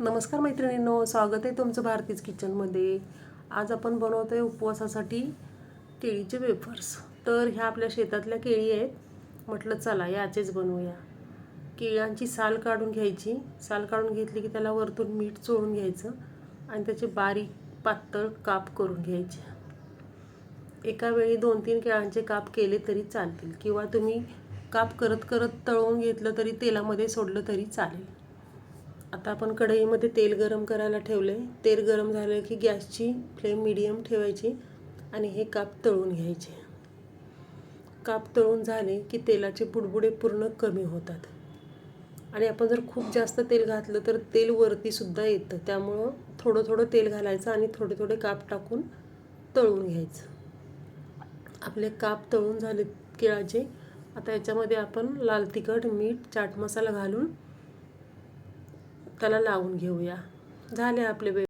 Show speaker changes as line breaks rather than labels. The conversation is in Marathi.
नमस्कार मैत्रिणींनो, स्वागत आहे तुमचं भारतीज किचनमध्ये। आज आपण बनवतोय उपवासासाठी केळीचे वेफर्स। तर ह्या आपल्या शेतातल्या केळी आहेत, म्हटलं चला याचेच बनवूया। केळ्यांची साल काढून घ्यायची, साल काढून घेतली की त्याला वरतून मीठ चोळून घ्यायचं आणि त्याचे बारीक पातळ काप करून घ्यायचे। एका वेळी 2-3 केळ्यांचे काप केले तरी चालतील किंवा तुम्ही काप करत करत तळून घेतलं तरी तेलामध्ये सोडलं तरी चालेल। आता आपण कढईमध्ये तेल गरम करायला ठेवले। तेल गरम झाले की गॅसची फ्लेम मीडियम ठेवायची आणि हे काप तळून घ्यायचे। काप तळून झाले की तेलाचे बुडबुडे पूर्ण कमी होतात आणि आपण जर खूप जास्त तेल घातलं तर तेल वरती सुद्धा येतं, त्यामुळे थोडं थोडं तेल घालायचं आणि थोडे थोडे काप टाकून तळून घ्यायचं। आपले काप तळून झाले केळाचे। आता याच्यामध्ये आपण लाल तिखट, मीठ, चाट मसाला घालून त्याला लावून घेऊया। झाले आपले